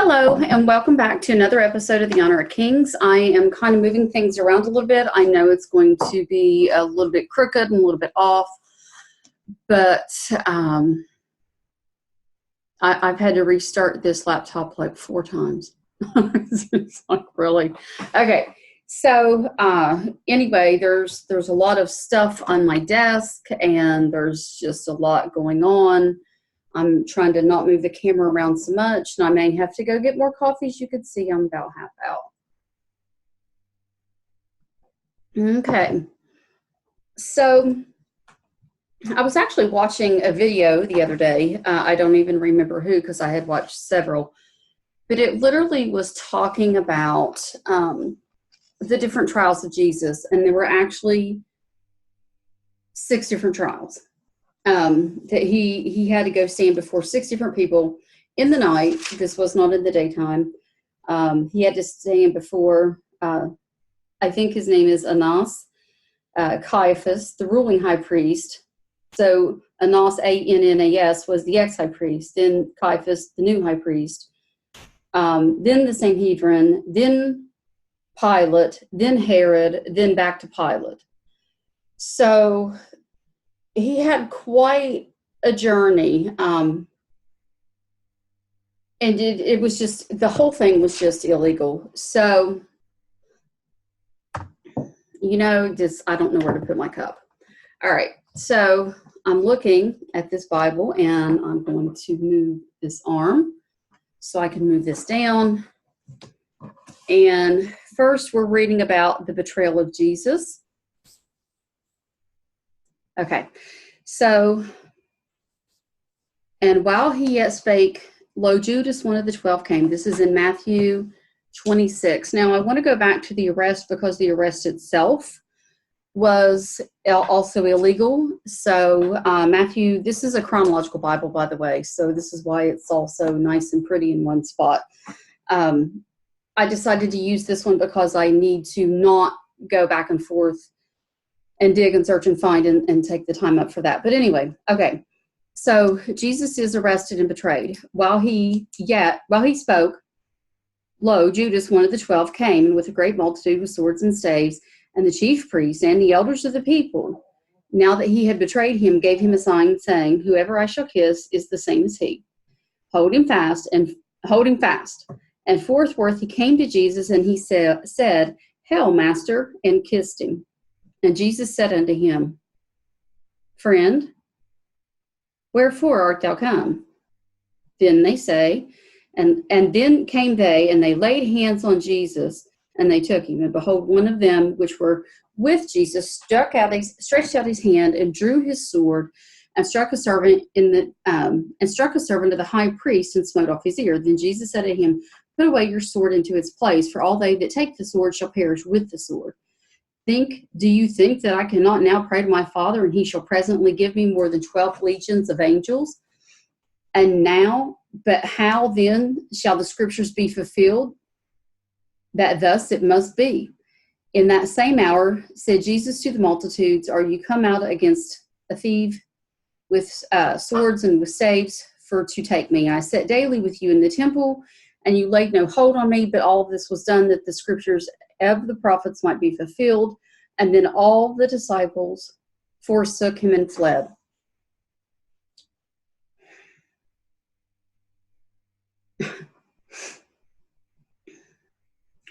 Hello, and welcome back to another episode of The Honor of Kings. I am kind of moving things around a little bit. I know it's going to be a little bit crooked and a little bit off, but I've had to restart this laptop like 4 times. It's like, really? Okay, so anyway, there's a lot of stuff on my desk, and there's just a lot going on. I'm trying to not move the camera around so much, and I may have to go get more coffee. As you can see, I'm about half out. Okay. So I was actually watching a video the other day. I don't even remember who, because I had watched several. But it literally was talking about the different trials of Jesus. And there were actually 6 different trials. That he had to go stand before 6 different people in the night. This was not in the daytime. He had to stand before, I think his name is Annas, Caiaphas, the ruling high priest. So Annas, A-N-N-A-S, was the ex-high priest. Then Caiaphas, the new high priest. Then the Sanhedrin, then Pilate, then Herod, then back to Pilate. So he had quite a journey, and it was just, the whole thing was just illegal. So, I don't know where to put my cup. All right, so I'm looking at this Bible, and I'm going to move this arm so I can move this down. And first, we're reading about the betrayal of Jesus. Okay, so, and while he yet spake, lo, Judas, one of the 12, came. This is in Matthew 26. Now, I want to go back to the arrest, because the arrest itself was also illegal. So Matthew, this is a chronological Bible, by the way, so this is why it's all so nice and pretty in one spot. I decided to use this one because I need to not go back and forth and dig and search and find and take the time up for that. But anyway, okay. So Jesus is arrested and betrayed. While he spoke, lo, Judas, one of the 12, came, and with a great multitude with swords and staves, and the chief priests and the elders of the people, now that he had betrayed him, gave him a sign, saying, whoever I shall kiss is the same as he. Hold him fast. And forthwith he came to Jesus, and he said, Hail, Master, and kissed him. And Jesus said unto him, Friend, wherefore art thou come? Then they say, and then came they, and they laid hands on Jesus, and they took him. And behold, one of them which were with Jesus stretched out his hand, and drew his sword, and struck a servant of the high priest, and smote off his ear. Then Jesus said to him, Put away your sword into its place, for all they that take the sword shall perish with the sword. Do you think that I cannot now pray to my Father, and he shall presently give me more than 12 legions of angels? And now, but how then shall the scriptures be fulfilled, that thus it must be? In that same hour said Jesus to the multitudes, Are you come out against a thief with swords and with staves for to take me? I sat daily with you in the temple, and you laid no hold on me, but all of this was done that the scriptures of the prophets might be fulfilled. And then all the disciples forsook him and fled.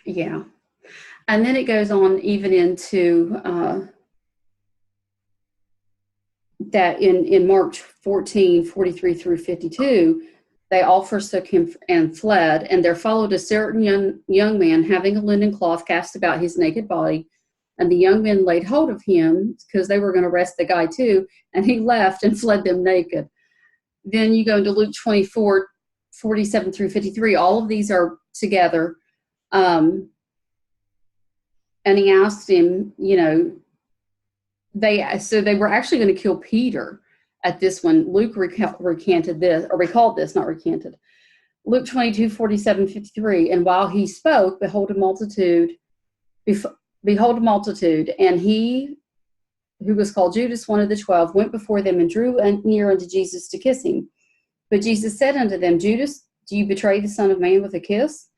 Yeah. And then it goes on even into that in Mark 14:43 through 52, they all forsook him and fled, and there followed a certain young man having a linen cloth cast about his naked body, and the young men laid hold of him, because they were going to arrest the guy too, and he left and fled them naked. Then you go into Luke 24:47 through 53. All of these are together. And he asked him, they were actually going to kill Peter at this one. Luke recanted this, or recalled this, not recanted. Luke 22:47-53. And while he spoke, behold a multitude, and he who was called Judas, one of the 12, went before them and drew near unto Jesus to kiss him. But Jesus said unto them, Judas, Do you betray the Son of Man with a kiss?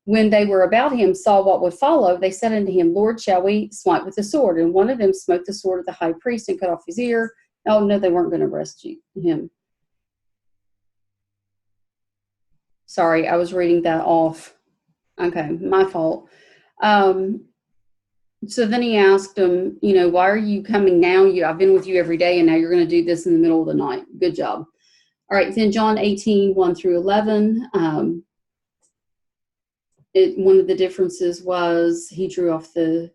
When they were about him, saw what would follow, they said unto him, Lord, shall we smite with the sword? And one of them smote the sword of the high priest and cut off his ear. Oh, no, they weren't going to arrest him. Sorry, I was reading that off. Okay, my fault. So then he asked him, why are you coming now? I've been with you every day, and now you're going to do this in the middle of the night. Good job. All right, then John 18, 1 through 11. One of the differences was he drew off the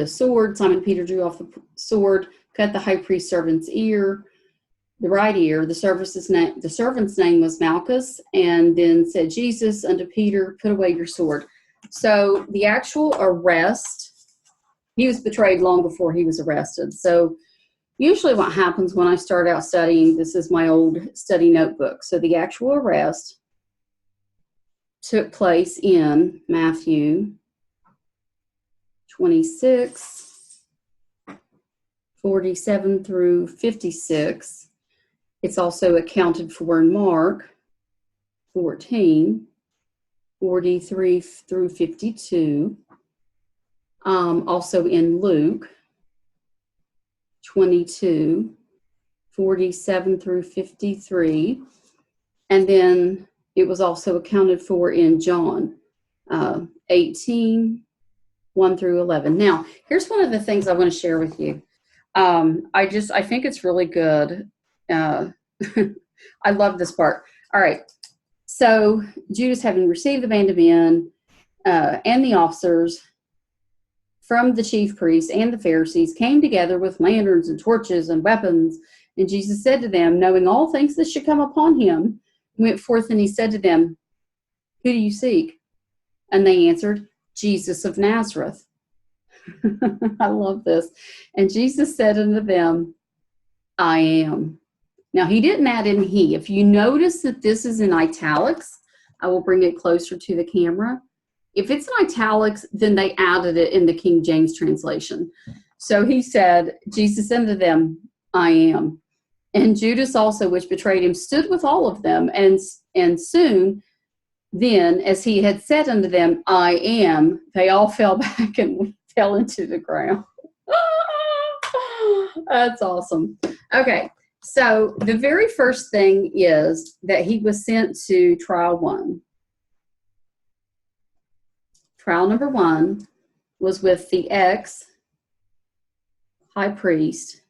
sword. Simon Peter drew off the sword, cut the high priest servant's ear, the right ear. The servant's name was Malchus, and then said Jesus unto Peter, put away your sword. So the actual arrest, he was betrayed long before he was arrested. So usually what happens when I start out studying, this is my old study notebook. So the actual arrest took place in Matthew 26, 47 through 56. It's also accounted for in Mark 14, 43 through 52. Also in Luke 22, 47 through 53. And then it was also accounted for in John 18, 1 through 11. Now, here's one of the things I want to share with you. I think it's really good. I love this part. All right. So Judas, having received the band of men and the officers from the chief priests and the Pharisees, came together with lanterns and torches and weapons. And Jesus said to them, knowing all things that should come upon him, he went forth and he said to them, who do you seek? And they answered, Jesus of Nazareth. I love this. And Jesus said unto them, I am. Now, he didn't add in he. If you notice that this is in italics, I will bring it closer to the camera. If it's in italics, then they added it in the King James translation. So he said, Jesus said unto them, I am. And Judas also, which betrayed him, stood with all of them. And soon, then, as he had said unto them, I am, they all fell back and fell into the ground. That's awesome. Okay. So the very first thing is that he was sent to trial 1. Trial number 1 was with the ex-high priest.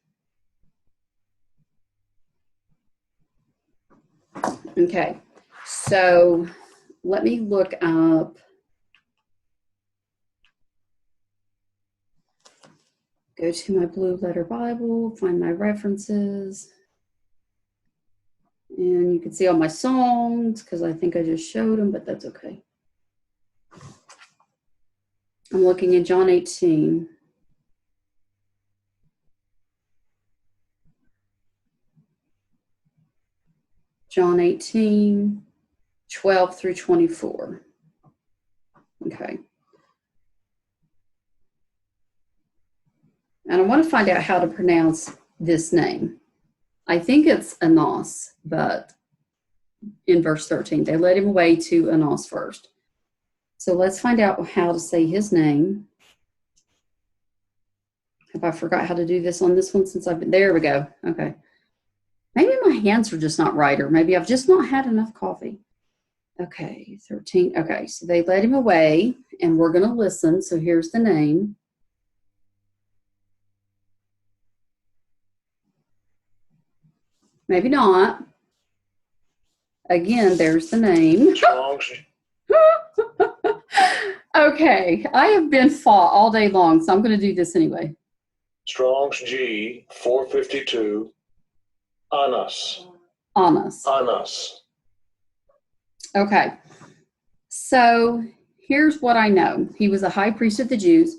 Okay, so let me look up. Go to my Blue Letter Bible, find my references. And you can see all my songs because I think I just showed them, but that's okay. I'm looking at John 18. John 18, 12 through 24. Okay. And I want to find out how to pronounce this name. I think it's Anos, but in verse 13, they led him away to Anos first. So let's find out how to say his name. Have I forgot how to do this on this one since I've been, there we go. Okay. Maybe my hands are just not right, or maybe I've just not had enough coffee. Okay, 13. Okay, so they led him away, and we're going to listen. So here's the name. Maybe not. Again, there's the name. Okay, I have been fought all day long, so I'm going to do this anyway. Strong's G 452. Anas. Okay, so here's what I know. He was a high priest of the Jews.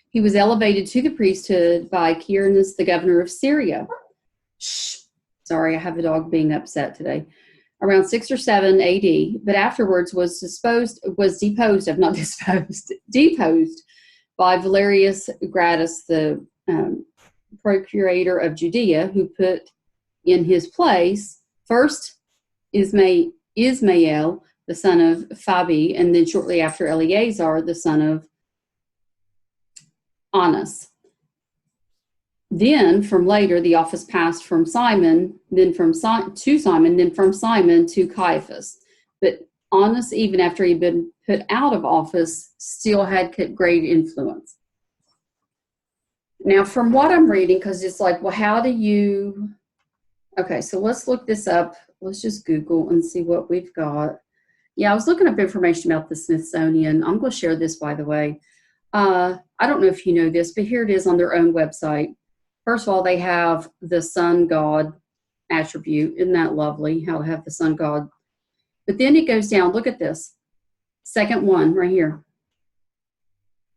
He was elevated to the priesthood by Quirinius, the governor of Syria. Shh. Sorry, I have the dog being upset today. Around 6 or 7 AD, but afterwards deposed by Valerius Gratus, the procurator of Judea, who put in his place First Ismael, the son of Phabi, and then shortly after Eleazar, the son of Annas. Then from later, the office passed from Simon, then from to Simon, then from Simon to Caiaphas. But Annas, even after he'd been put out of office, still had great influence. Now, from what I'm reading, because it's like, well, how do you... Okay, so let's look this up. Let's just Google and see what we've got. Yeah, I was looking up information about the Smithsonian. I'm going to share this, by the way. I don't know if you know this, but here it is on their own website. First of all, they have the sun god attribute. Isn't that lovely, how to have the sun god? But then it goes down. Look at this. Second one right here.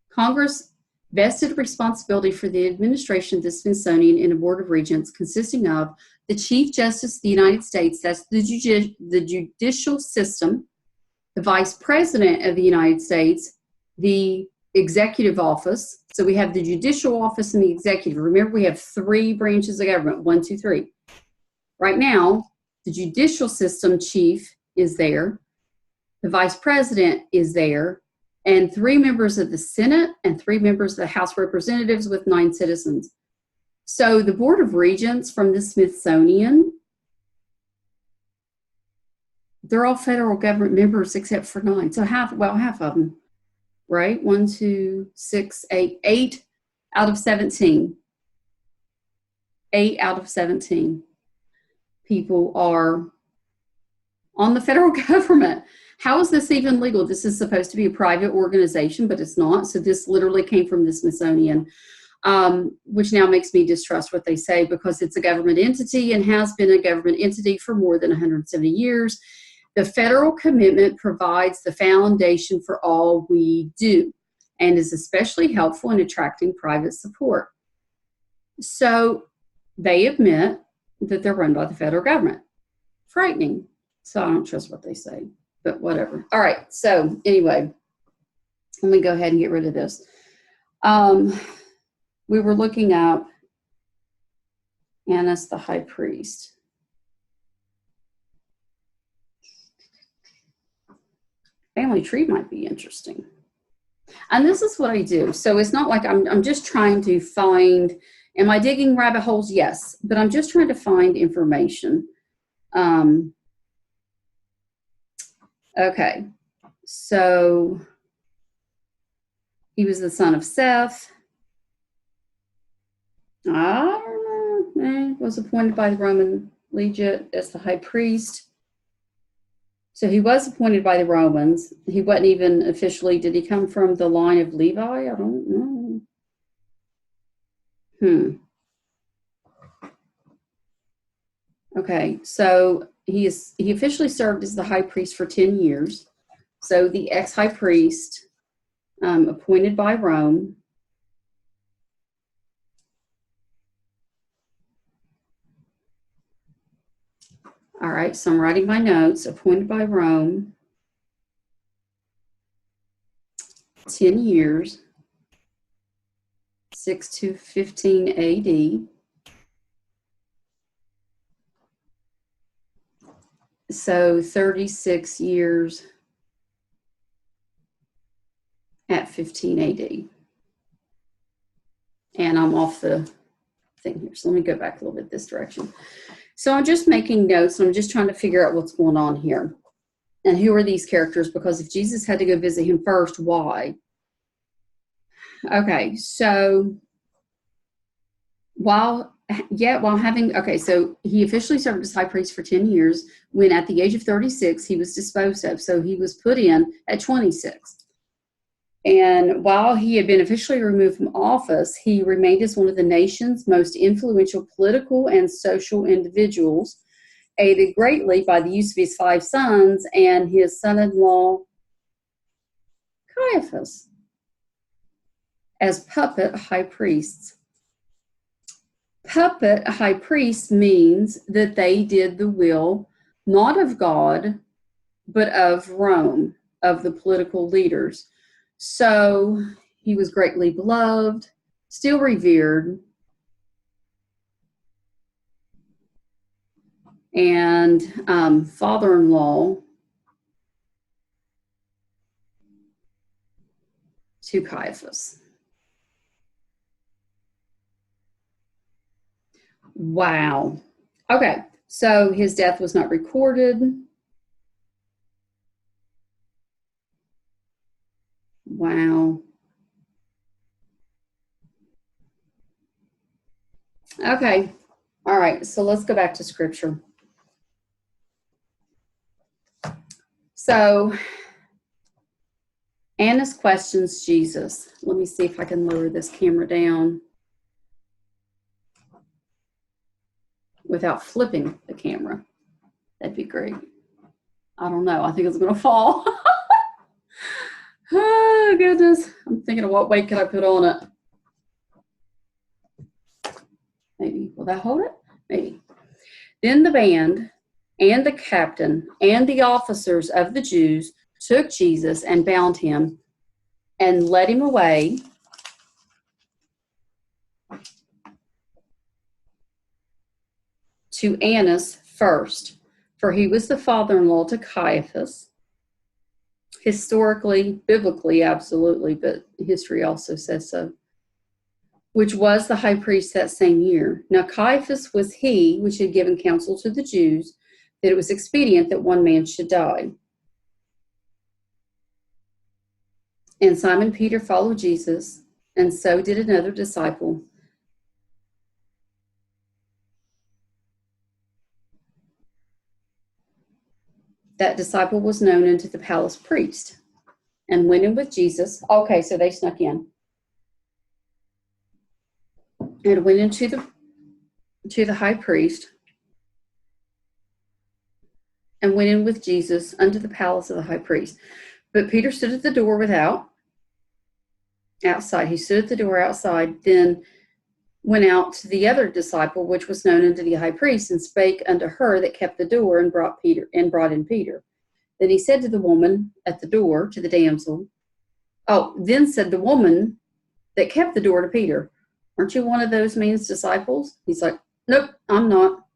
Congress vested responsibility for the administration of the Smithsonian in a board of regents consisting of the Chief Justice of the United States, that's the judicial system, the Vice President of the United States, the executive office. So we have the judicial office and the executive. Remember, we have 3 branches of government, 1, 2, 3. Right now, the judicial system chief is there. The vice president is there. And 3 members of the Senate and 3 members of the House of Representatives with 9 citizens. So the Board of Regents from the Smithsonian, they're all federal government members except for 9. So half of them. Right? 1, 2, 6, 8 out of 17. 8 out of 17 people are on the federal government. How is this even legal? This is supposed to be a private organization, but it's not. So this literally came from the Smithsonian, which now makes me distrust what they say because it's a government entity and has been a government entity for more than 170 years. The federal commitment provides the foundation for all we do and is especially helpful in attracting private support. So they admit that they're run by the federal government. Frightening. So I don't trust what they say, but whatever. All right. So anyway, let me go ahead and get rid of this. We were looking up Annas the high priest. Family tree might be interesting. And this is what I do. So it's not like I'm just trying to find, am I digging rabbit holes? Yes, but I'm just trying to find information. Okay, so he was the son of Seth. I don't know. Was appointed by the Roman legate as the high priest. So he was appointed by the Romans. He wasn't even officially, did he come from the line of Levi? I don't know. Okay, so he officially served as the high priest for 10 years. So the ex-high priest, appointed by Rome. All right, so I'm writing my notes. Appointed by Rome, 10 years, 6 to 15 AD. So 36 years at 15 AD. And I'm off the thing here. So let me go back a little bit this direction. So I'm just making notes. I'm just trying to figure out what's going on here. And who are these characters? Because if Jesus had to go visit him first, why? Okay, so so he officially served as high priest for 10 years when at the age of 36, he was disposed of. So he was put in at 26. And while he had been officially removed from office, he remained as one of the nation's most influential political and social individuals, aided greatly by the use of his 5 sons and his son-in-law, Caiaphas, as puppet high priests. Puppet high priest means that they did the will not of God, but of Rome, of the political leaders. So he was greatly beloved, still revered, and father-in-law to Caiaphas. Wow. Okay, so his death was not recorded. Wow. Okay. All right, so let's go back to scripture. So Annas questions Jesus. Let me see if I can lower this camera down without flipping the camera. That'd be great. I don't know. I think it's going to fall. Oh, goodness. I'm thinking of what weight can I put on it. Maybe. Will that hold it? Maybe. Then the band and the captain and the officers of the Jews took Jesus and bound him and led him away to Annas first, for he was the father-in-law to Caiaphas. Historically, biblically, absolutely, but history also says so, which was the high priest that same year. Now Caiaphas was he which had given counsel to the Jews that it was expedient that one man should die. And Simon Peter followed Jesus, and so did another disciple. That disciple was known unto the palace priest, and went in with Jesus. Okay, so they snuck in. And went into the high priest, and went in with Jesus unto the palace of the high priest. But Peter stood at the door outside. He stood at the door outside, then went out to the other disciple, which was known unto the high priest, and spake unto her that kept the door, and brought in Peter. Then he said to the woman at the door, to the damsel, then said the woman that kept the door to Peter, aren't you one of those man's disciples? He's like, nope, I'm not.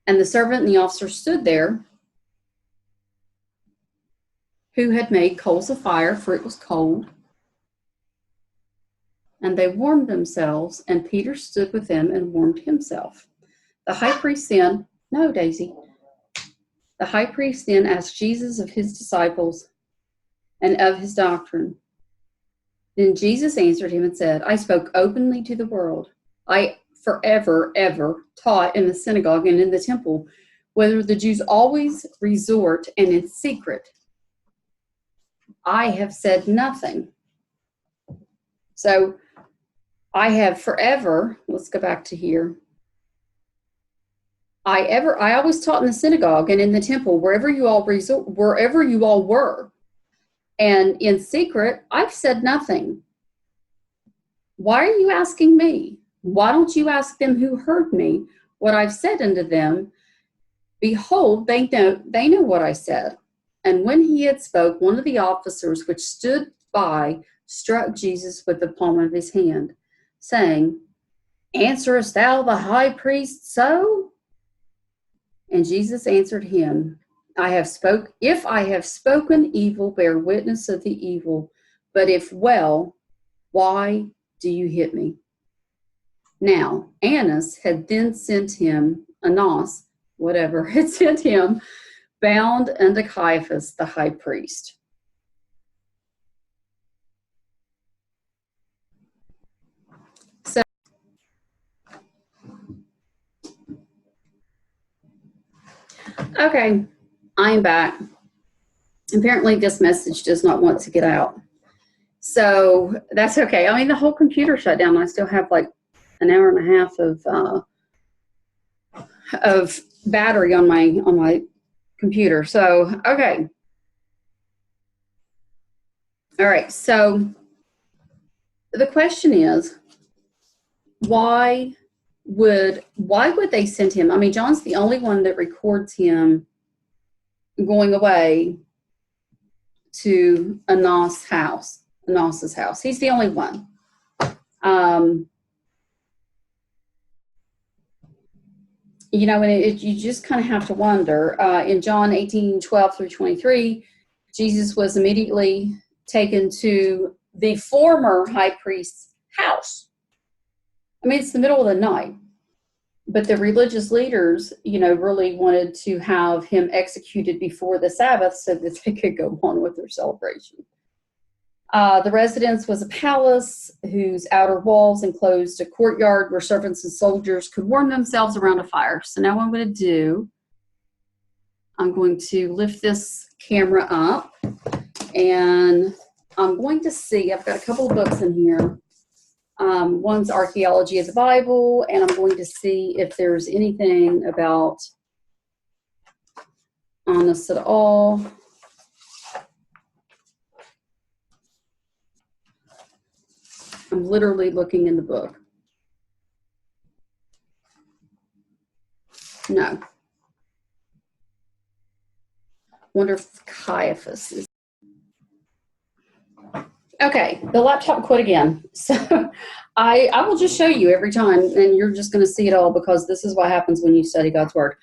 And the servant and the officer stood there, who had made coals of fire, for it was cold. And they warmed themselves, and Peter stood with them and warmed himself. The high priest then, no, Daisy. The high priest then asked Jesus of his disciples and of his doctrine. Then Jesus answered him and said, I spoke openly to the world. I forever, ever taught in the synagogue and in the temple, whether the Jews always resort and in secret. I have said nothing. So I have forever, let's go back to here. I always taught in the synagogue and in the temple, wherever you all were. And in secret, I've said nothing. Why are you asking me? Why don't you ask them who heard me what I've said unto them? Behold, they know what I said. And when he had spoke, one of the officers which stood by struck Jesus with the palm of his hand, saying, Answerest thou the high priest so? And Jesus answered him, if I have spoken evil, bear witness of the evil. But if well, why do you hit me? Now, Annas had then sent him, had sent him bound unto Caiaphas the high priest. So, okay, I'm back. Apparently this message does not want to get out. So that's okay. I mean, the whole computer shut down. I still have like an hour and a half of battery on my computer. So, okay. All right. So the question is, why would they send him? I mean, John's the only one that records him going away to Anas's house. He's the only one. and you just kind of have to wonder. In John 18:12-23, Jesus was immediately taken to the former high priest's house. I mean, it's the middle of the night, but the religious leaders, really wanted to have him executed before the Sabbath so that they could go on with their celebration. The residence was a palace whose outer walls enclosed a courtyard where servants and soldiers could warm themselves around a fire. So now what I'm going to do, I'm going to lift this camera up, and I'm going to see, I've got a couple of books in here. One's Archaeology of the Bible, and I'm going to see if there's anything about Honest at all. I'm literally looking in the book. No. Wonder if Caiaphas is. Okay, the laptop quit again. So I will just show you every time, and you're just going to see it all, because this is what happens when you study God's Word.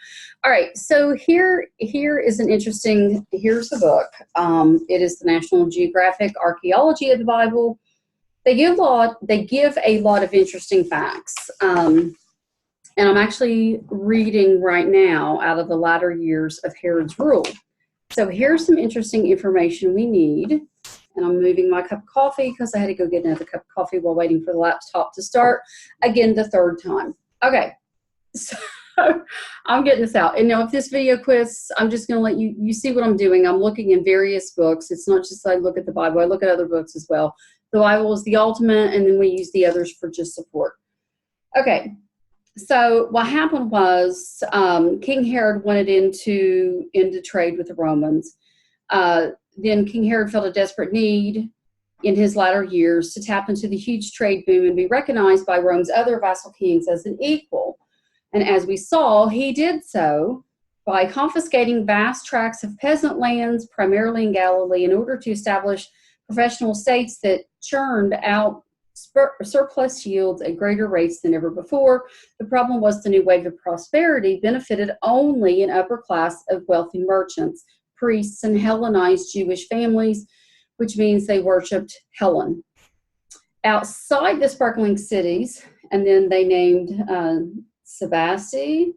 All right, so here is here's the book. It is the National Geographic Archaeology of the Bible. They give a lot of interesting facts. And I'm actually reading right now out of the latter years of Herod's rule. So here's some interesting information we need. And I'm moving my cup of coffee because I had to go get another cup of coffee while waiting for the laptop to start again the third time. Okay, so I'm getting this out. And now if this video quits, I'm just going to let you see what I'm doing. I'm looking in various books. It's not just I look at the Bible. I look at other books as well. The Bible is the ultimate, and then we use the others for just support. Okay, so what happened was King Herod wanted into trade with the Romans. Then King Herod felt a desperate need in his latter years to tap into the huge trade boom and be recognized by Rome's other vassal kings as an equal. And as we saw, he did so by confiscating vast tracts of peasant lands, primarily in Galilee, in order to establish professional states that churned out surplus yields at greater rates than ever before. The problem was the new wave of prosperity benefited only an upper class of wealthy merchants, priests, and Hellenized Jewish families, which means they worshipped Helen. Outside the sparkling cities, and then they named Sebasti.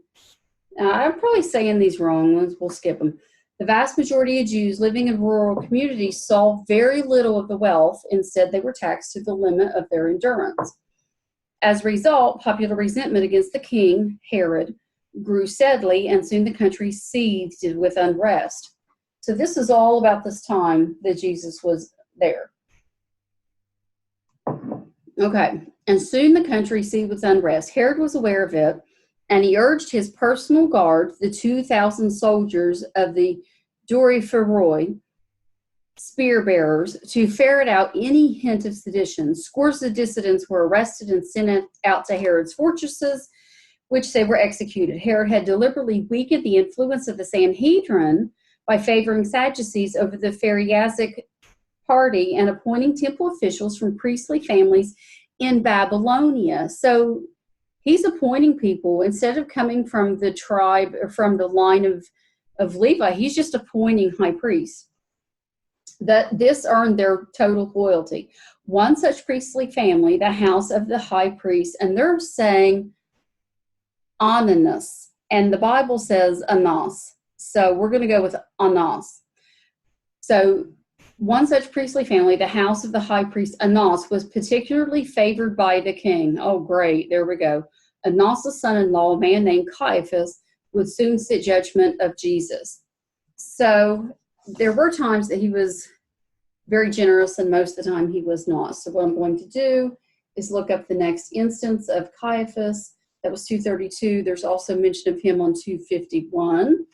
I'm probably saying these wrong ones. We'll skip them. The vast majority of Jews living in rural communities saw very little of the wealth. Instead, they were taxed to the limit of their endurance. As a result, popular resentment against the king, Herod, grew steadily, and soon the country seethed with unrest. So this is all about this time that Jesus was there. Okay, and soon the country seethed with unrest. Herod was aware of it, and he urged his personal guard, the 2,000 soldiers of the Doryphoroi, spear bearers, to ferret out any hint of sedition. Scores of dissidents were arrested and sent out to Herod's fortresses, which they were executed. Herod had deliberately weakened the influence of the Sanhedrin by favoring Sadducees over the Pharisaic party and appointing temple officials from priestly families in Babylonia. So he's appointing people instead of coming from the tribe or from the line of Levi. He's just appointing high priests. This earned their total loyalty. One such priestly family, the house of the high priest, and they're saying Ananus, and the Bible says Anas. So we're going to go with Anas. So one such priestly family, the house of the high priest Anas, was particularly favored by the king. Oh, great. There we go. Annas' son-in-law, a man named Caiaphas, would soon sit judgment of Jesus. So there were times that he was very generous, and most of the time he was not. So what I'm going to do is look up the next instance of Caiaphas. That was 232. There's also mention of him on 251.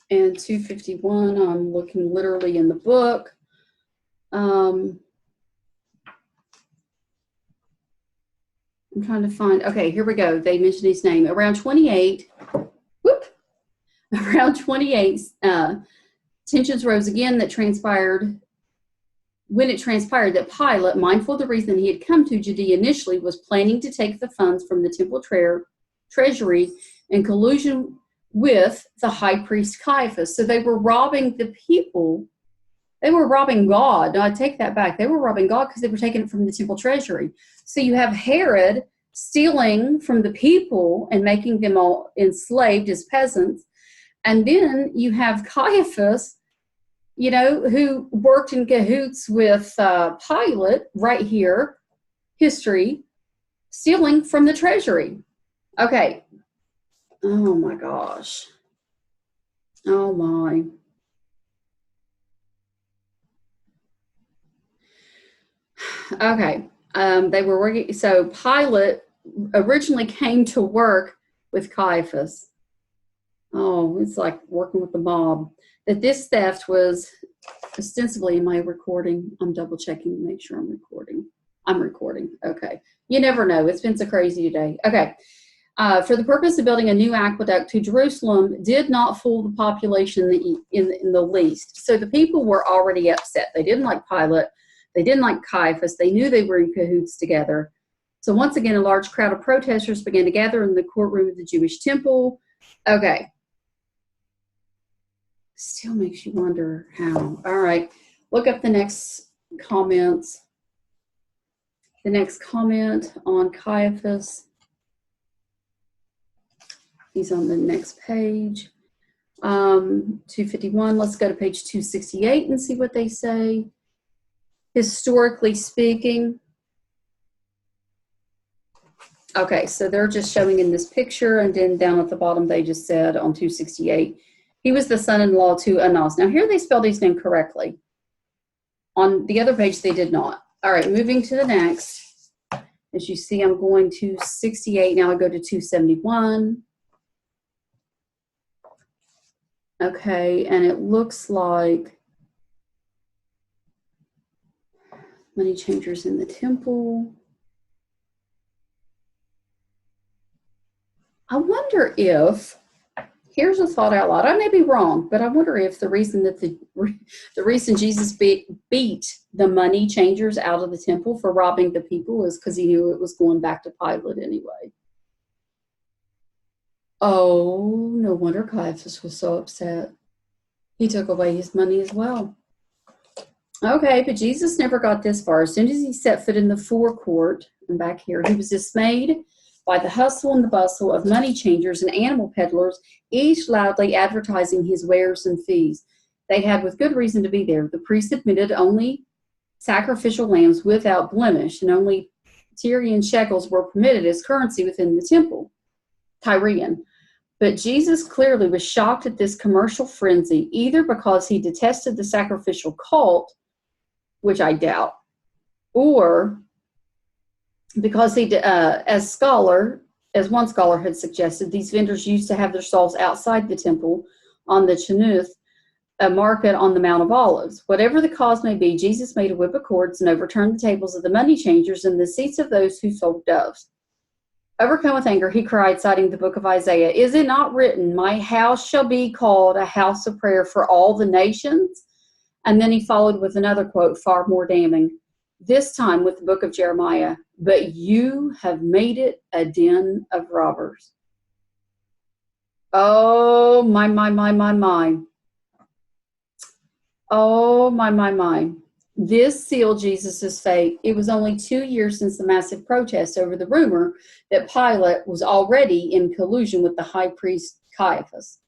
And 251, I'm looking literally in the book. I'm trying to find, okay, here we go. They mentioned his name. Around 28, tensions rose again that transpired when it transpired that Pilate, mindful of the reason he had come to Judea initially, was planning to take the funds from the temple treasury in collusion with the high priest Caiaphas. So they were robbing the people. They were robbing God. No, I take that back. They were robbing God because they were taking it from the temple treasury. So you have Herod stealing from the people and making them all enslaved as peasants. And then you have Caiaphas, you know, who worked in cahoots with Pilate right here, history, stealing from the treasury. Okay. Oh my gosh. Oh my. Okay. They were working. So Pilate originally came to work with Caiaphas. Oh, it's like working with the mob. That this theft was ostensibly, am I recording? I'm double checking to make sure I'm recording. I'm recording. Okay. You never know. It's been so crazy today. Okay. For the purpose of building a new aqueduct to Jerusalem did not fool the population in the least. So the people were already upset. They didn't like Pilate. They didn't like Caiaphas. They knew they were in cahoots together. So once again, a large crowd of protesters began to gather in the courtroom of the Jewish temple. Okay. Still makes you wonder how. All right. Look up the next comments. The next comment on Caiaphas. He's on the next page. 251. Let's go to page 268 and see what they say. Historically speaking. Okay, so they're just showing in this picture, and then down at the bottom they just said on 268, he was the son-in-law to Annas. Now here they spelled his name correctly. On the other page they did not. All right, moving to the next. As you see, I'm going to 68. Now I go to 271. Okay, and it looks like money changers in the temple. I wonder if, here's a thought out loud. I may be wrong, but I wonder if the reason that the reason Jesus beat the money changers out of the temple for robbing the people is because he knew it was going back to Pilate anyway. Oh, no wonder Caiaphas was so upset. He took away his money as well. Okay, but Jesus never got this far. As soon as he set foot in the forecourt, and back here, he was dismayed by the hustle and the bustle of money changers and animal peddlers, each loudly advertising his wares and fees. They had with good reason to be there. The priests admitted only sacrificial lambs without blemish, and only Tyrian shekels were permitted as currency within the temple. Tyrian. But Jesus clearly was shocked at this commercial frenzy, either because he detested the sacrificial cult, which I doubt, or because he, as one scholar had suggested, these vendors used to have their stalls outside the temple on the Chanuth, a market on the Mount of Olives. Whatever the cause may be, Jesus made a whip of cords and overturned the tables of the money changers and the seats of those who sold doves. Overcome with anger, he cried, citing the book of Isaiah, "Is it not written, my house shall be called a house of prayer for all the nations?" And then he followed with another quote, far more damning, this time with the book of Jeremiah, "But you have made it a den of robbers." Oh, my. Oh, my. This sealed Jesus' fate. It was only 2 years since the massive protest over the rumor that Pilate was already in collusion with the high priest Caiaphas,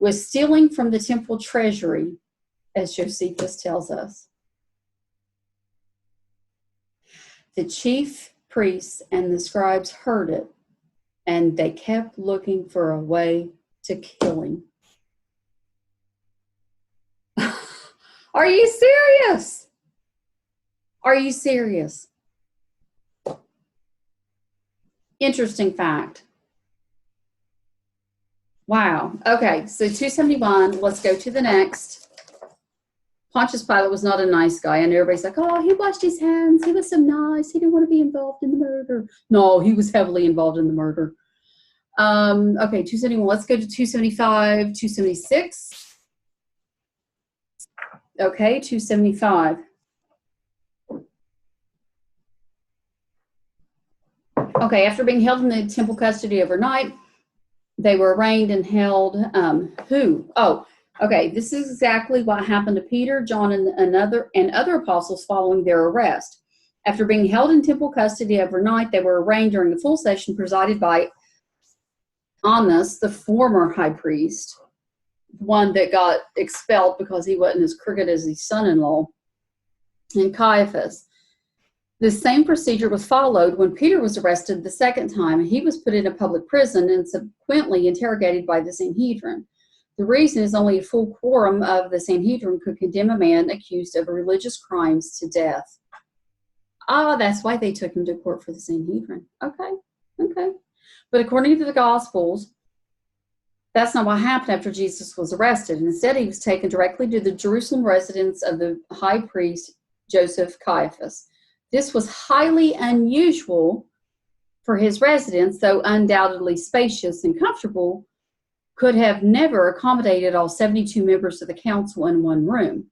was stealing from the temple treasury, as Josephus tells us. The chief priests and the scribes heard it, and they kept looking for a way to kill him. Are you serious? Are you serious? Interesting fact. Wow. Okay, so 271. Let's go to the next. Pontius Pilate was not a nice guy, and everybody's like, "Oh, he washed his hands. He was so nice. He didn't want to be involved in the murder." No, he was heavily involved in the murder. Okay, 271. Let's go to 275, 276. Okay, 275. Okay, after being held in the temple custody overnight, they were arraigned and held. Who? Oh, okay. This is exactly what happened to Peter, John, and other apostles following their arrest. After being held in temple custody overnight, they were arraigned during the full session presided by Annas, the former high priest, one that got expelled because he wasn't as crooked as his son-in-law, and Caiaphas. The same procedure was followed when Peter was arrested the second time. He was put in a public prison and subsequently interrogated by the Sanhedrin. The reason is only a full quorum of the Sanhedrin could condemn a man accused of religious crimes to death. That's why they took him to court for the Sanhedrin. Okay. But according to the Gospels, that's not what happened after Jesus was arrested. Instead, he was taken directly to the Jerusalem residence of the high priest, Joseph Caiaphas. This was highly unusual for his residence, though undoubtedly spacious and comfortable, could have never accommodated all 72 members of the council in one room.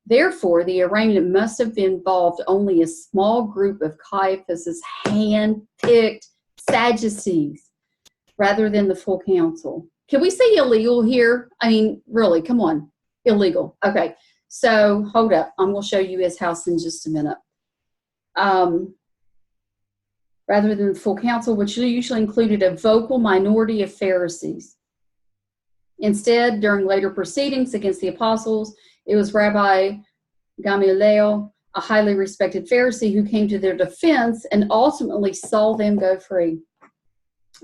Therefore, the arraignment must have involved only a small group of Caiaphas's hand-picked Sadducees rather than the full council. Can we say illegal here? I mean, really, come on. Illegal. Okay, so hold up. I'm going to show you his house in just a minute. Rather than the full council, which usually included a vocal minority of Pharisees. Instead, during later proceedings against the apostles, it was Rabbi Gamaliel, a highly respected Pharisee, who came to their defense and ultimately saw them go free.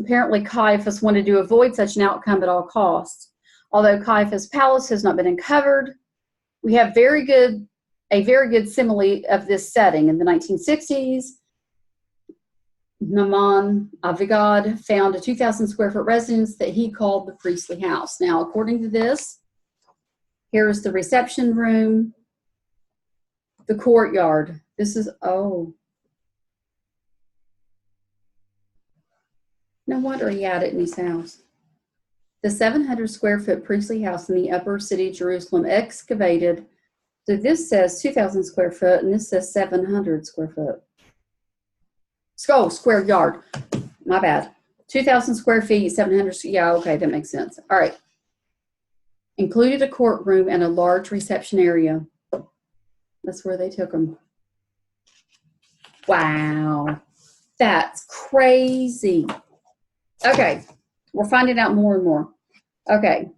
Apparently, Caiaphas wanted to avoid such an outcome at all costs. Although Caiaphas' palace has not been uncovered, we have a very good simile of this setting. In the 1960s, Naaman Avigad found a 2,000 square foot residence that he called the priestly house. Now, according to this, here is the reception room, the courtyard. This is, no wonder he had it in his house. The 700 square foot priestly house in the upper city of Jerusalem, excavated. So this says 2,000 square foot, and this says 700 square foot. Square yard. My bad. 2,000 square feet, 700. Yeah, okay, that makes sense. All right. Included a courtroom and a large reception area. That's where they took him. Wow. That's crazy. Okay. We're finding out more and more. Okay.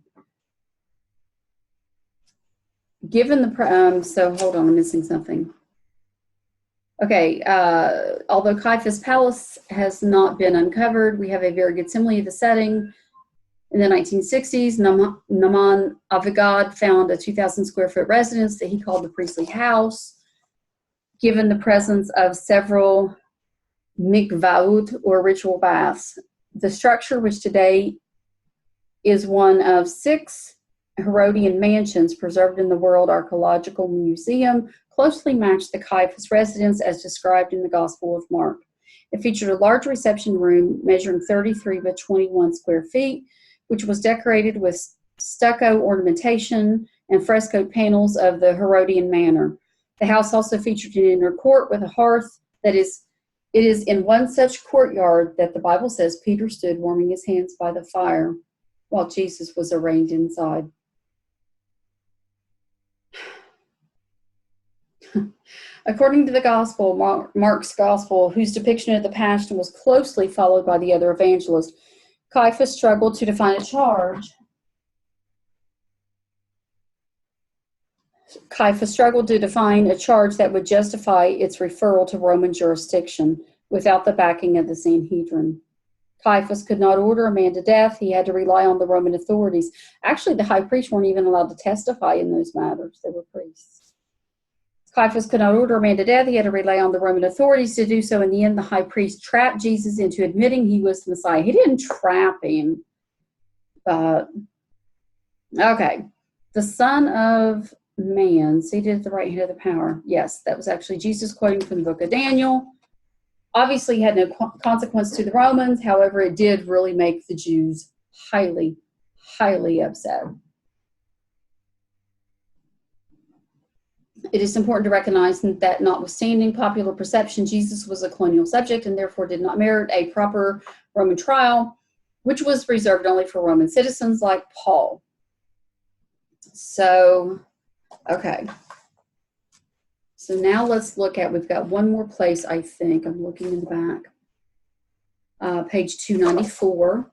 Given the, so hold on, I'm missing something. Okay, although Caiaphas' palace has not been uncovered, we have a very good simile of the setting. In the 1960s, Naaman Avigad found a 2,000 square foot residence that he called the priestly house. Given the presence of several mikvaot, or ritual baths, the structure, which today is one of 6 Herodian mansions preserved in the World Archaeological Museum, closely matched the Caiaphas residence as described in the Gospel of Mark. It featured a large reception room measuring 33 by 21 square feet, which was decorated with stucco ornamentation and frescoed panels of the Herodian manner. The house also featured an inner court with a hearth. It is in one such courtyard that the Bible says Peter stood warming his hands by the fire while Jesus was arraigned inside. According to the Gospel, Mark's Gospel, whose depiction of the Passion was closely followed by the other evangelists, Caiaphas struggled to define a charge. That would justify its referral to Roman jurisdiction without the backing of the Sanhedrin. Caiaphas could not order a man to death. He had to rely on the Roman authorities. Actually, the high priests weren't even allowed to testify in those matters. They were priests. Caiaphas could not order a man to death. He had to rely on the Roman authorities to do so. In the end, the high priest trapped Jesus into admitting he was the Messiah. He didn't trap him, but okay. The Son of Man, seated at the right hand of the power. Yes, that was actually Jesus quoting from the book of Daniel. Obviously, had no consequence to the Romans. However, it did really make the Jews highly, highly upset. It is important to recognize that notwithstanding popular perception, Jesus was a colonial subject and therefore did not merit a proper Roman trial, which was reserved only for Roman citizens like Paul. So, okay. So now let's look at, we've got one more place, I think. I'm looking in the back. Page 294.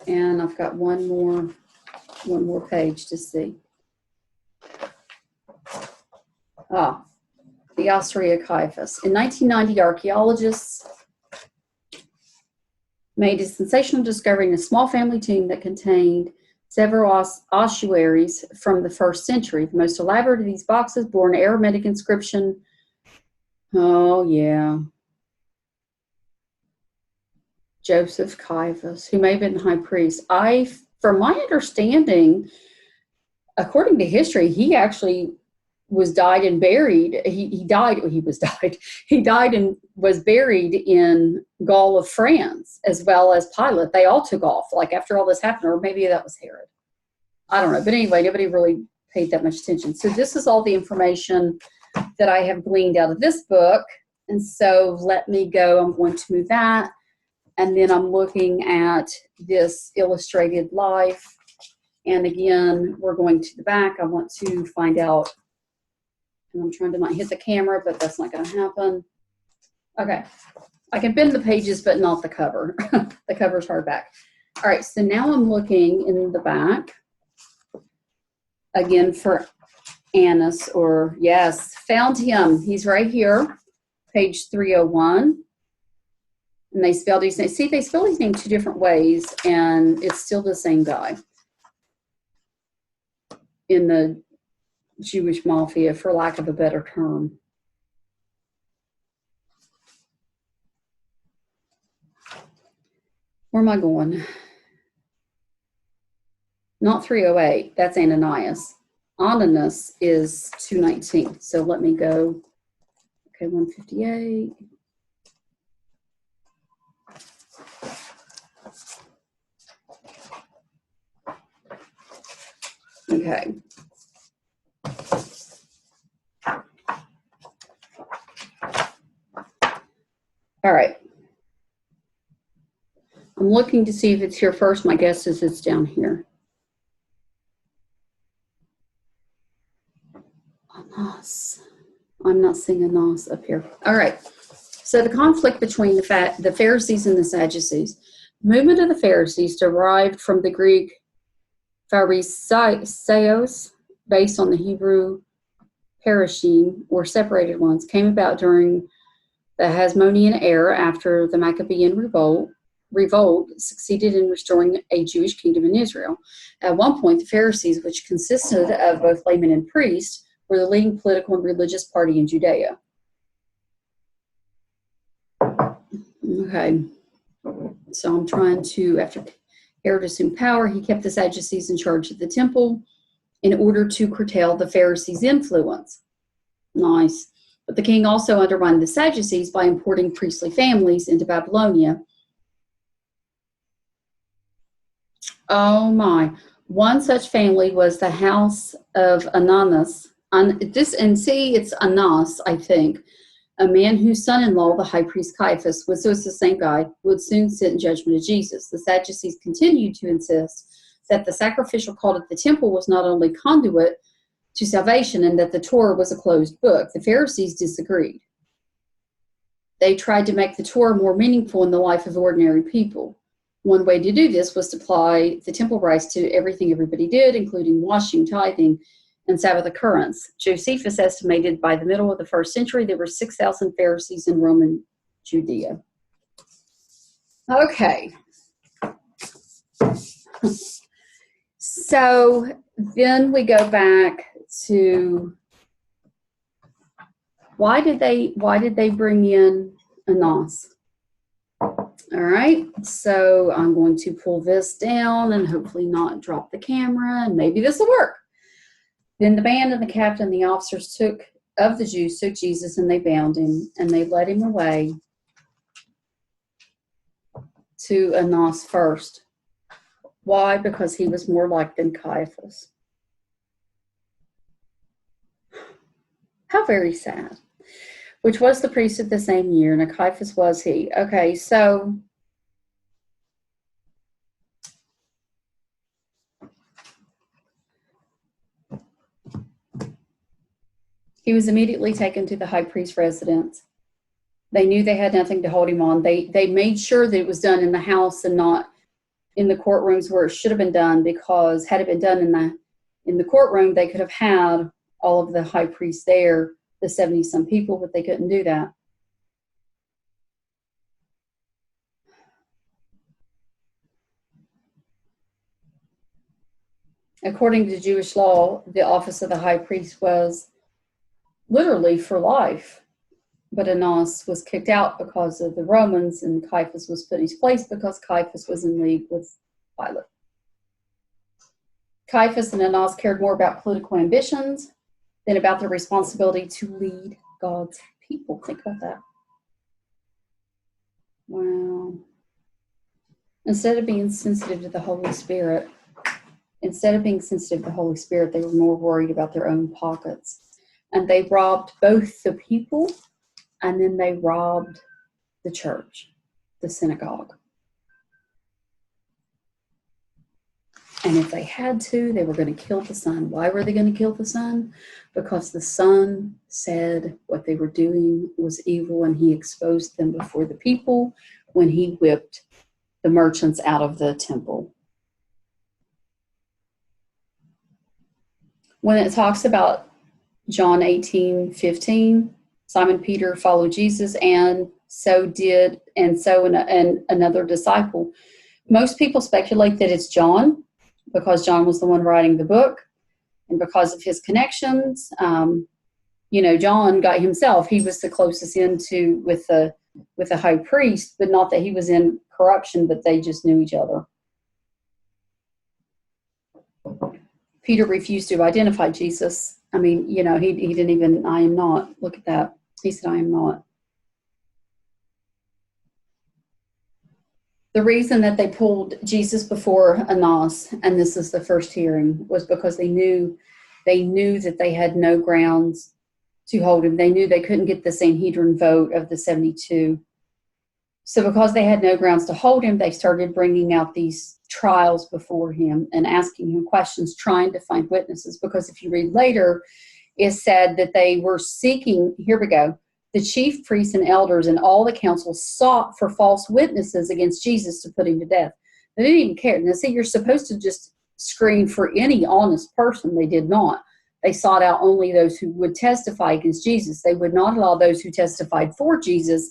And I've got one more page to see. The Osteria Caiaphas. In 1990, archaeologists made a sensational discovery in a small family tomb that contained several ossuaries from the 1st century. The most elaborate of these boxes bore an Aramaic inscription. Oh, yeah. Joseph Caiaphas, who may have been the high priest. From my understanding, according to history, he actually died and buried. He died and was buried in Gaul of France, as well as Pilate. They all took off, like after all this happened, or maybe that was Herod. I don't know. But anyway, nobody really paid that much attention. So this is all the information that I have gleaned out of this book. And so let me go. I'm going to move that. And then I'm looking at this illustrated life. And again, we're going to the back. I want to find out. And I'm trying to not hit the camera, but that's not going to happen. Okay. I can bend the pages, but not the cover. The cover's hardback. All right. So now I'm looking in the back. Again for Annas, or yes, found him. He's right here. Page 301. And they spelled his name. See, they spell his name 2 different ways, and it's still the same guy in the Jewish mafia, for lack of a better term. Where am I going? Not 308. That's Ananias. Ananias is 219. So let me go. Okay, 158. Okay. All right. I'm looking to see if it's here first. My guess is it's down here. Anas. I'm not seeing Anas up here. All right. So the conflict between the Pharisees and the Sadducees. The movement of the Pharisees, derived from the Greek Phariseos, based on the Hebrew Parashim, or separated ones, came about during the Hasmonean era after the Maccabean revolt succeeded in restoring a Jewish kingdom in Israel. At one point, the Pharisees, which consisted of both laymen and priests, were the leading political and religious party in Judea. Okay, so I'm trying to, after Herod assumed power, he kept the Sadducees in charge of the temple in order to curtail the Pharisees' influence. Nice. But the king also undermined the Sadducees by importing priestly families into Babylonia. Oh my. One such family was the house of Ananias. It's Anas, I think, a man whose son-in-law, the high priest Caiaphas, so it's the same guy, would soon sit in judgment of Jesus. The Sadducees continued to insist that the sacrificial cult at the temple was not only conduit to salvation and that the Torah was a closed book. The Pharisees disagreed. They tried to make the Torah more meaningful in the life of ordinary people. One way to do this was to apply the temple rites to everything everybody did, including washing, tithing, and Sabbath occurrence. Josephus estimated by the middle of the 1st century there were 6,000 Pharisees in Roman Judea. Okay. So then we go back to why did they bring in Anas? All right, so I'm going to pull this down and hopefully not drop the camera, and maybe this will work. Then the band and the captain and the officers of the Jews took Jesus, and they bound him, and they led him away to Anas first. Why? Because he was more like than Caiaphas. How very sad. Which was the priest of the same year, and Caiaphas was he. Okay, so he was immediately taken to the high priest's residence. They knew they had nothing to hold him on. They made sure that it was done in the house and not in the courtrooms where it should have been done, because had it been done in the courtroom, they could have had all of the high priests there, the 70-some people, but they couldn't do that. According to Jewish law, the office of the high priest was literally for life. But Annas was kicked out because of the Romans, and Caiaphas was put in his place because Caiaphas was in league with Pilate. Caiaphas and Annas cared more about political ambitions than about their responsibility to lead God's people. Think about that. Wow. Instead of being sensitive to the Holy Spirit, they were more worried about their own pockets. And they robbed both the people, and then they robbed the church, the synagogue. And if they had to, they were going to kill the son. Why were they going to kill the son? Because the son said what they were doing was evil, and he exposed them before the people when he whipped the merchants out of the temple. When it talks about John 18:15, Simon Peter followed Jesus, and so another disciple. Most people speculate that it's John, because John was the one writing the book, and because of his connections. John got himself, he was the closest into with the high priest, but not that he was in corruption, but they just knew each other. Peter refused to identify Jesus. I mean, he didn't even, I am not. Look at that. He said, I am not. The reason that they pulled Jesus before Annas, and this is the first hearing, was because they knew that they had no grounds to hold him. They knew they couldn't get the Sanhedrin vote of the 72. So because they had no grounds to hold him, they started bringing out these trials before him and asking him questions, trying to find witnesses. Because if you read later, it said that they were seeking, here we go, the chief priests and elders and all the council sought for false witnesses against Jesus to put him to death. They didn't even care. Now, see, you're supposed to just screen for any honest person. They did not. They sought out only those who would testify against Jesus. They would not allow those who testified for Jesus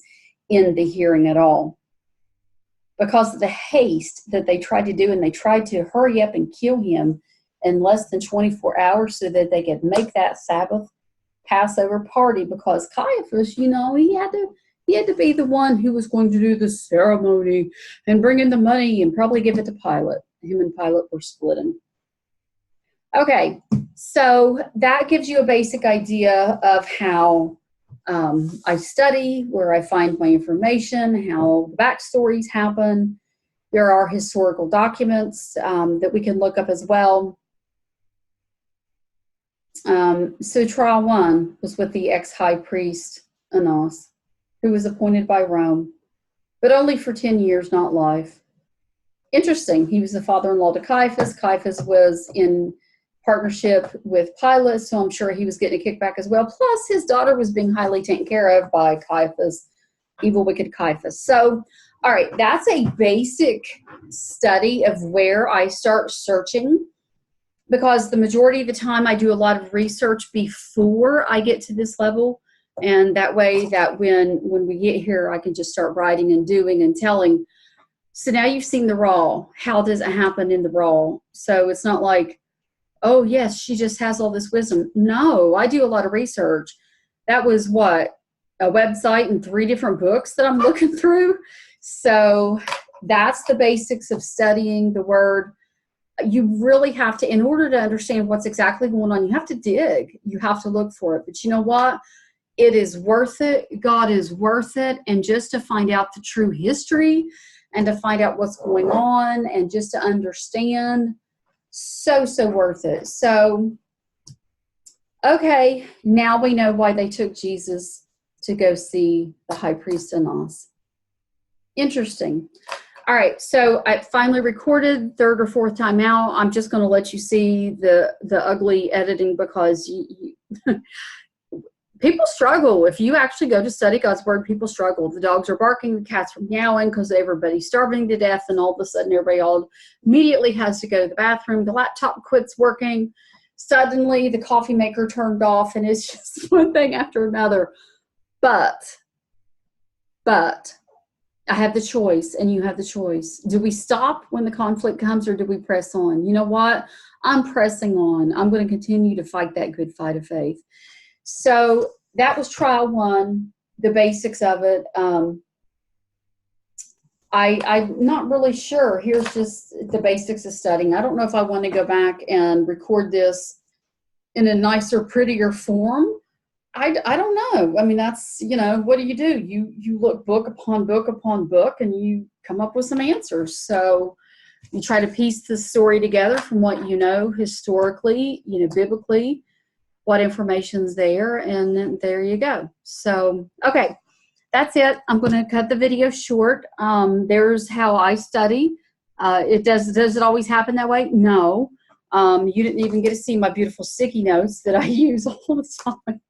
in the hearing at all. Because of the haste that they tried to do, and they tried to hurry up and kill him in less than 24 hours so that they could make that Sabbath Passover party, because Caiaphas, he had to be the one who was going to do the ceremony and bring in the money and probably give it to Pilate. Him and Pilate were splitting. Okay, so that gives you a basic idea of how I study, where I find my information, how the backstories happen. There are historical documents that we can look up as well. So trial 1 was with the ex-high priest Annas, who was appointed by Rome, but only for 10 years, not life. Interesting, he was the father-in-law to Caiaphas. Caiaphas was in partnership with Pilate, so I'm sure he was getting a kickback as well. Plus, his daughter was being highly taken care of by Caiaphas, evil, wicked Caiaphas. So, all right, that's a basic study of where I start searching, because the majority of the time I do a lot of research before I get to this level, and that way that when we get here, I can just start writing and doing and telling. So now you've seen the raw. How does it happen in the raw? So it's not like, oh, yes, she just has all this wisdom. No, I do a lot of research. That was a website and 3 different books that I'm looking through. So that's the basics of studying the word. You really have to, in order to understand what's exactly going on, you have to dig. You have to look for it. But you know what? It is worth it. God is worth it. And just to find out the true history and to find out what's going on and just to understand, so worth it. So Okay, now we know why they took Jesus to go see the high priest Annas. Interesting. All right, so I finally recorded third or fourth time out. I'm just going to let you see the ugly editing because people struggle. If you actually go to study God's word, people struggle. The dogs are barking, the cats are meowing because everybody's starving to death, and all of a sudden everybody all immediately has to go to the bathroom. The laptop quits working. Suddenly the coffee maker turned off, and it's just one thing after another. But I have the choice, and you have the choice. Do we stop when the conflict comes, or do we press on? You know what? I'm pressing on. I'm going to continue to fight that good fight of faith. So that was trial one, the basics of it. I'm not really sure. Here's just the basics of studying. I don't know if I want to go back and record this in a nicer, prettier form. I don't know. I mean, that's, what do? You look book upon book upon book, and you come up with some answers. So you try to piece the story together from what you know historically, biblically, what information's there, and then there you go. So, okay, that's it. I'm going to cut the video short. There's how I study. Does it always happen that way? No. You didn't even get to see my beautiful sticky notes that I use all the time.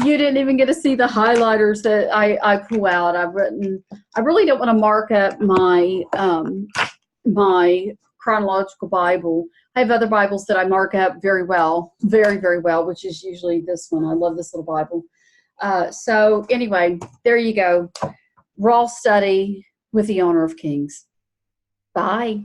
You didn't even get to see the highlighters that I pull out. I really don't want to mark up my my chronological Bible. I have other Bibles that I mark up very well, very, very well, which is usually this one. I love this little Bible. So anyway, there you go. Raw study with the owner of Kings. Bye.